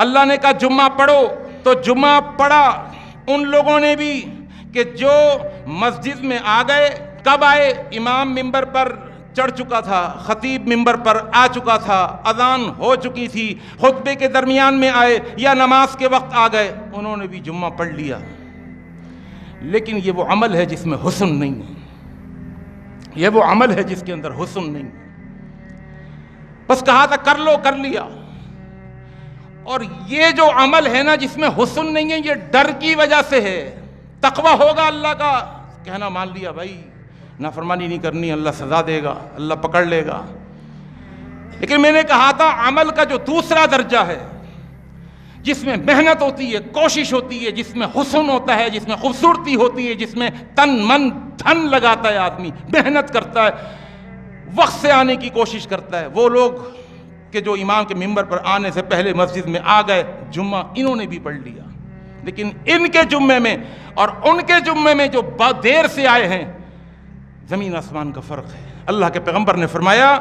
اللہ نے کہا جمعہ پڑھو، تو جمعہ پڑھا ان لوگوں نے بھی کہ جو مسجد میں آ گئے۔ کب آئے؟ امام ممبر پر چڑھ چکا تھا، خطیب ممبر پر آ چکا تھا، اذان ہو چکی تھی، خطبے کے درمیان میں آئے یا نماز کے وقت آ گئے، انہوں نے بھی جمعہ پڑھ لیا۔ لیکن یہ وہ عمل ہے جس میں حسن نہیں ہے، یہ وہ عمل ہے جس کے اندر حسن نہیں ہے۔ بس کہا تھا کر لو، کر لیا۔ اور یہ جو عمل ہے نا جس میں حسن نہیں ہے، یہ ڈر کی وجہ سے ہے۔ تقویٰ ہوگا اللہ کا، کہنا مان لیا بھائی نافرمانی نہیں کرنی، اللہ سزا دے گا، اللہ پکڑ لے گا۔ لیکن میں نے کہا تھا عمل کا جو دوسرا درجہ ہے، جس میں محنت ہوتی ہے، کوشش ہوتی ہے، جس میں حسن ہوتا ہے، جس میں خوبصورتی ہوتی ہے، جس میں تن من دھن لگاتا ہے، آدمی محنت کرتا ہے، وقت سے آنے کی کوشش کرتا ہے، وہ لوگ کہ جو امام کے ممبر پر آنے سے پہلے مسجد میں آ گئے، جمعہ انہوں نے بھی پڑھ لیا۔ لیکن ان کے جمعے میں اور ان کے جمعے میں جو دیر سے آئے ہیں، زمین آسمان کا فرق ہے۔ اللہ کے پیغمبر نے فرمایا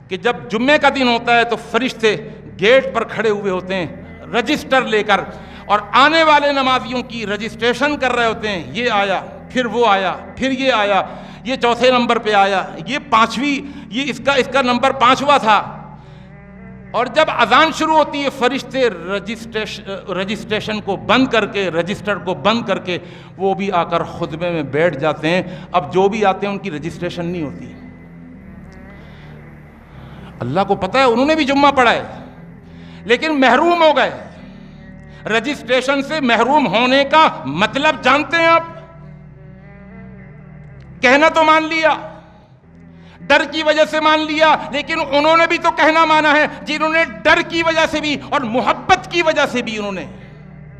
کہ جب جمعے کا دن ہوتا ہے تو فرشتے گیٹ پر کھڑے ہوئے ہوتے ہیں رجسٹر لے کر، اور آنے والے نمازیوں کی رجسٹریشن کر رہے ہوتے ہیں، یہ آیا، پھر وہ آیا، پھر یہ آیا، یہ چوتھے نمبر پہ آیا، یہ پانچویں، یہ اس کا نمبر 5واں تھا۔ اور جب اذان شروع ہوتی ہے، فرشتے رجسٹریشن کو بند کر کے، رجسٹر کو بند کر کے وہ بھی آ کر خطبے میں بیٹھ جاتے ہیں۔ اب جو بھی آتے ہیں ان کی رجسٹریشن نہیں ہوتی۔ اللہ کو پتہ ہے انہوں نے بھی جمعہ پڑھا ہے، لیکن محروم ہو گئے۔ رجسٹریشن سے محروم ہونے کا مطلب جانتے ہیں آپ؟ کہنا تو مان لیا، ڈر کی وجہ سے مان لیا، لیکن انہوں نے بھی تو کہنا مانا ہے جنہوں نے ڈر کی وجہ سے بھی اور محبت کی وجہ سے بھی انہوں نے،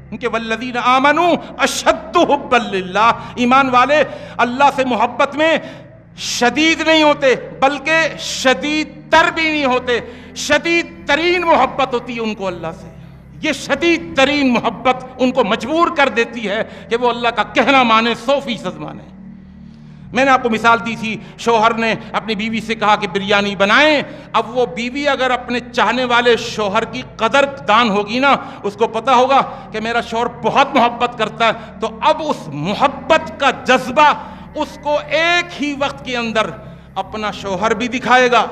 کیونکہ والذین آمنوا اشد حبا للہ، ایمان والے اللہ سے محبت میں شدید نہیں ہوتے بلکہ شدید تر بھی نہیں ہوتے، شدید ترین محبت ہوتی ہے ان کو اللہ سے۔ یہ شدید ترین محبت ان کو مجبور کر دیتی ہے کہ وہ اللہ کا کہنا مانے، 100% مانے۔ میں نے آپ کو مثال دی تھی، شوہر نے اپنی بیوی سے کہا کہ بریانی بنائیں۔ اب وہ بیوی اگر اپنے چاہنے والے شوہر کی قدر دان ہوگی نا، اس کو پتہ ہوگا کہ میرا شوہر بہت محبت کرتا ہے، تو اب اس محبت کا جذبہ اس کو ایک ہی وقت کے اندر اپنا شوہر بھی دکھائے گا۔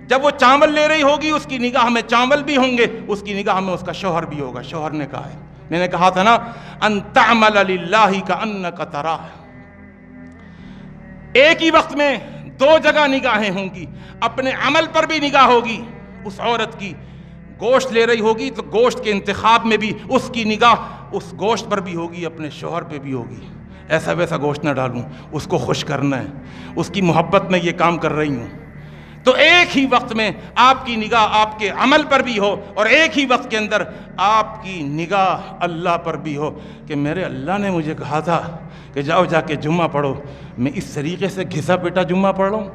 جب وہ چاول لے رہی ہوگی، اس کی نگاہ میں چاول بھی ہوں گے، اس کی نگاہ میں اس کا شوہر بھی ہوگا۔ شوہر نے کہا ہے، میں نے کہا تھا نا، ان تعمل للہ کأنک تراہ، ایک ہی وقت میں 2 جگہ نگاہیں ہوں گی، اپنے عمل پر بھی نگاہ ہوگی اس عورت کی، گوشت لے رہی ہوگی تو گوشت کے انتخاب میں بھی اس کی نگاہ اس گوشت پر بھی ہوگی، اپنے شوہر پہ بھی ہوگی۔ ایسا ویسا گوشت نہ ڈالوں، اس کو خوش کرنا ہے، اس کی محبت میں یہ کام کر رہی ہوں۔ تو ایک ہی وقت میں آپ کی نگاہ آپ کے عمل پر بھی ہو، اور ایک ہی وقت کے اندر آپ کی نگاہ اللہ پر بھی ہو کہ میرے اللہ نے مجھے کہا تھا کہ جاؤ جا کے جمعہ پڑھو، میں اس طریقے سے گھسا پیٹا جمعہ پڑھ رہا ہوں۔